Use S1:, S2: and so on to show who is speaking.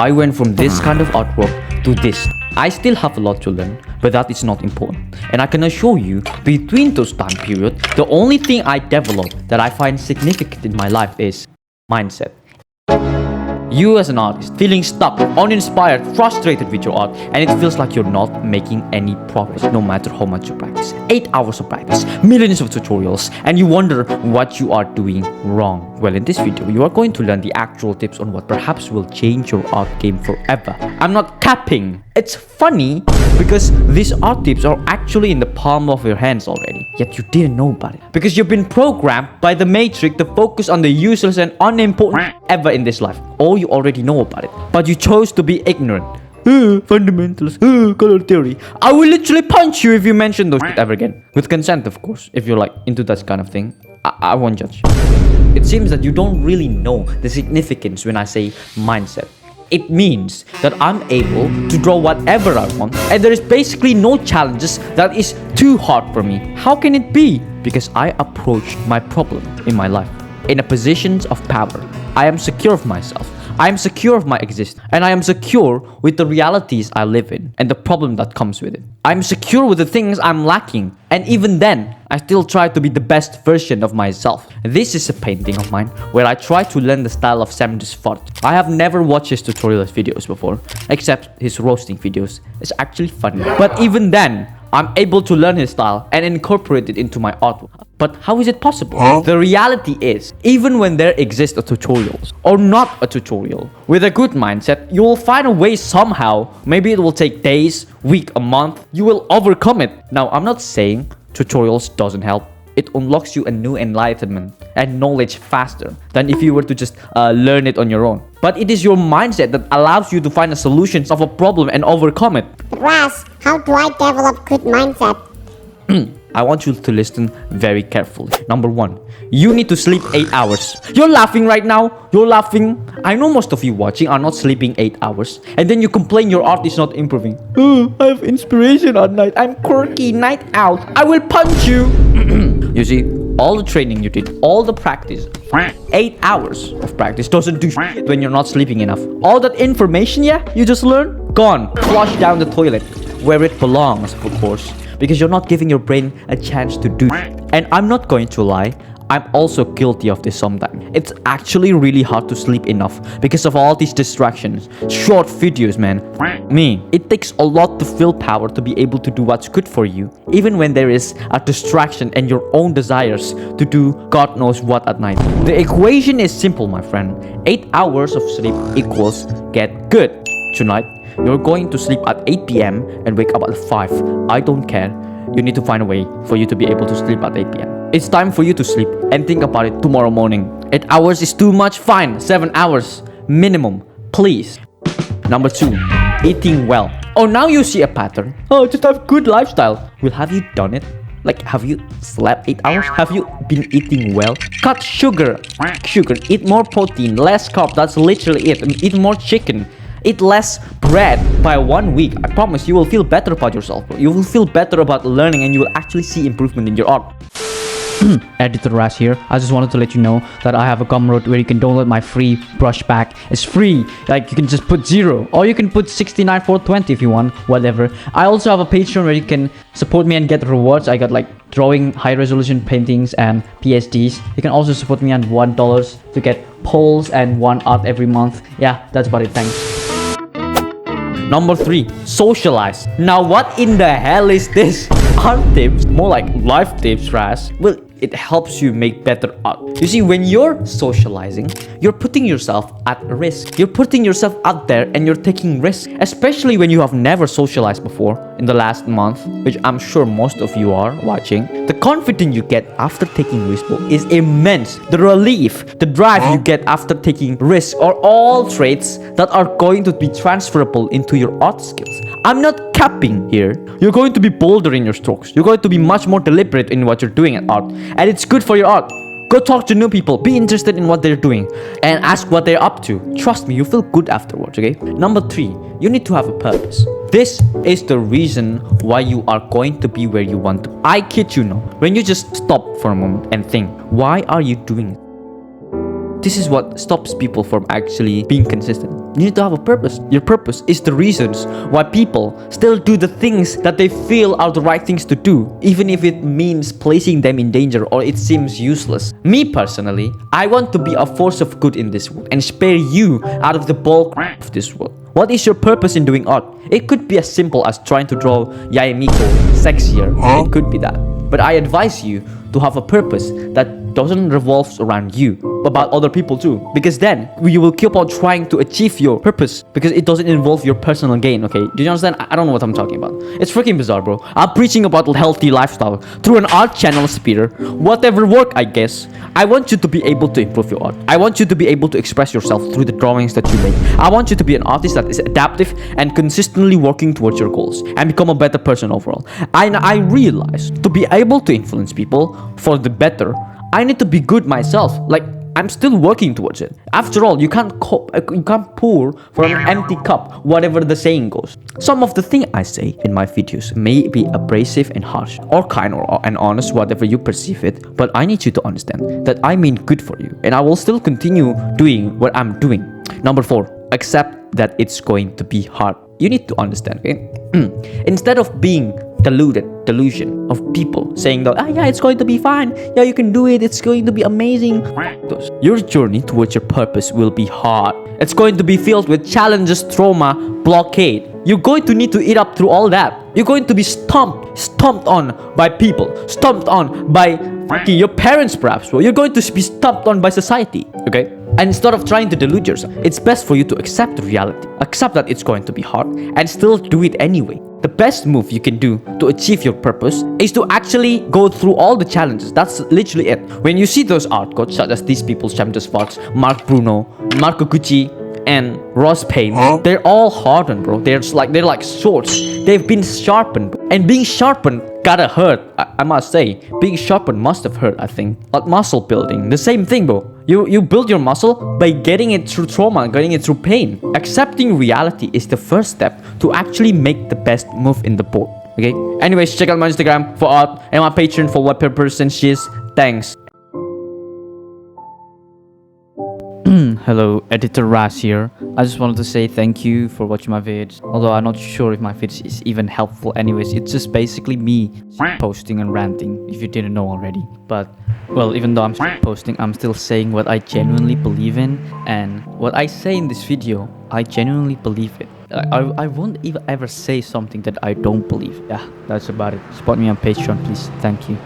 S1: I went from this kind of artwork to this. I still have a lot to learn, but that is not important. And I can assure you, between those time periods, the only thing I developed that I find significant in my life is mindset. You as an artist, feeling stuck, uninspired, frustrated with your art, and it feels like you're not making any progress no matter how much you practice. 8 hours of practice, millions of tutorials, and you wonder what you are doing wrong. Well, in this video, you are going to learn the actual tips on what perhaps will change your art game forever. I'm not capping. It's funny because these art tips are actually in the palm of your hands already, yet you didn't know about it. Because you've been programmed by the matrix to focus on the useless and unimportant ever in this life. Or you already know about it, but you chose to be ignorant. Fundamentals, color theory. I will literally punch you if you mention those ever again. With consent, of course, if you're like into that kind of thing. I won't judge. It seems that you don't really know the significance when I say mindset. It means that I'm able to draw whatever I want, and there is basically no challenges that is too hard for me. How can it be? Because I approach my problem in my life in a position of power. I am secure of myself. I am secure of my existence, and I am secure with the realities I live in and the problem that comes with it. I'm secure with the things I'm lacking, and even then, I still try to be the best version of myself. This is a painting of mine where I try to learn the style of SamDoesArts. I have never watched his tutorial videos before, except his roasting videos. It's actually funny. But even then, I'm able to learn his style and incorporate it into my artwork. But how is it possible? The reality is, even when there exists a tutorials or not a tutorial, with a good mindset, you will find a way somehow. Maybe it will take days, week, a month. You will overcome it. Now, I'm not saying tutorials doesn't help. It unlocks you a new enlightenment and knowledge faster than if you were to just learn it on your own. But it is your mindset that allows you to find a solution of a problem and overcome it.
S2: Ross, how do I develop good mindset?
S1: I want you to listen very carefully. Number 1, you need to sleep 8 hours. You're laughing right now. You're laughing. I know most of you watching are not sleeping 8 hours. And then you complain your art is not improving. I have inspiration at night. I'm quirky, night out. I will punch you. You see, all the training you did, all the practice, 8 hours of practice doesn't do shit when you're not sleeping enough. All that information, you just learned, gone. Flush down the toilet where it belongs, of course. Because you're not giving your brain a chance to do it. And I'm not going to lie, I'm also guilty of this sometimes. It's actually really hard to sleep enough because of all these distractions. Short videos, man. Me. It takes a lot to feel power to be able to do what's good for you, even when there is a distraction and your own desires to do God knows what at night. The equation is simple, my friend. 8 hours of sleep equals get good. Tonight, you're going to sleep at 8 p.m. and wake up at 5. I don't care. You need to find a way for you to be able to sleep at 8 p.m. It's time for you to sleep and think about it tomorrow morning. 8 hours is too much, fine. 7 hours minimum, please. Number 2, eating well. Oh, now you see a pattern. Oh, just have good lifestyle. Well, have you done it? Like, have you slept 8 hours? Have you been eating well? Cut sugar. Eat more protein, less carb. That's literally it. Eat more chicken. Eat less bread by 1 week. I promise you will feel better about yourself, bro. You will feel better about learning and you will actually see improvement in your art. Editor Ras here. I just wanted to let you know that I have a Gumroad where you can download my free brush pack. It's free. Like, you can just put 0 or you can put 69,420 if you want, whatever. I also have a Patreon where you can support me and get rewards. I got like drawing high resolution paintings and PSDs. You can also support me on $1 to get polls and one art every month. Yeah, that's about it. Thanks. Number 3, socialize. Now what in the hell is this? Art tips? More like life tips, Ras. Well, it helps you make better art. You see, when you're socializing, you're putting yourself at risk. You're putting yourself out there and you're taking risks. Especially when you have never socialized before in the last month, which I'm sure most of you are watching. The confidence you get after taking risks is immense. The relief, the drive you get after taking risks are all traits that are going to be transferable into your art skills. I'm not capping here. You're going to be bolder in your strokes. You're going to be much more deliberate in what you're doing at art. And it's good for your art. Go talk to new people. Be interested in what they're doing. And ask what they're up to. Trust me, you feel good afterwards, okay? Number 3, you need to have a purpose. This is the reason why you are going to be where you want to. I kid you not. When you just stop for a moment and think, why are you doing it? This is what stops people from actually being consistent. You need to have a purpose. Your purpose is the reasons why people still do the things that they feel are the right things to do, even if it means placing them in danger or it seems useless. Me personally, I want to be a force of good in this world and spare you out of the bulk of this world. What is your purpose in doing art? It could be as simple as trying to draw Yae Miko sexier. It could be that. But I advise you to have a purpose that doesn't revolve around you, but about other people too. Because then you will keep on trying to achieve your purpose because it doesn't involve your personal gain, okay? Do you understand? I don't know what I'm talking about. It's freaking bizarre, bro. I'm preaching about healthy lifestyle through an art channel, Peter. Whatever work, I guess. I want you to be able to improve your art. I want you to be able to express yourself through the drawings that you make. I want you to be an artist that is adaptive and consistently working towards your goals and become a better person overall. I realize to be able to influence people for the better, I need to be good myself. Like, I'm still working towards it. After all, you can't pour from an empty cup, whatever the saying goes. Some of the things I say in my videos may be abrasive and harsh, or kind and honest, whatever you perceive it, but I need you to understand that I mean good for you, and I will still continue doing what I'm doing. Number 4, accept that it's going to be hard. You need to understand, okay? Instead of being delusion of people saying that, yeah, it's going to be fine, yeah, you can do it, it's going to be amazing. Your journey towards your purpose will be hard. It's going to be filled with challenges, trauma, blockade. You're going to need to eat up through all that. You're going to be stomped on by people, stomped on by your parents perhaps, bro. You're going to be stomped on by society, okay? And instead of trying to delude yourself, it's best for you to accept the reality. Accept that it's going to be hard and still do it anyway. The best move you can do to achieve your purpose is to actually go through all the challenges. That's literally it. When you see those art codes, such as these people, SamDoesArts, Marc Brunet, Marco Gucci, and Ross Paint, they're all hardened, bro. They're like swords. They've been sharpened, and being sharpened gotta hurt. I must say, being sharpened must have hurt. I think, like muscle building, the same thing, bro. You build your muscle by getting it through trauma, getting it through pain. Accepting reality is the first step to actually make the best move in the board. Okay. Anyways, check out my Instagram for art and my Patreon for what purpose and shit. Thanks. Hello, Editor Raz here. I just wanted to say thank you for watching my vids. Although I'm not sure if my vids is even helpful anyways. It's just basically me posting and ranting, if you didn't know already. But, well, even though I'm posting, I'm still saying what I genuinely believe in. And what I say in this video, I genuinely believe it. I won't even ever say something that I don't believe. Yeah, that's about it. Support me on Patreon, please. Thank you.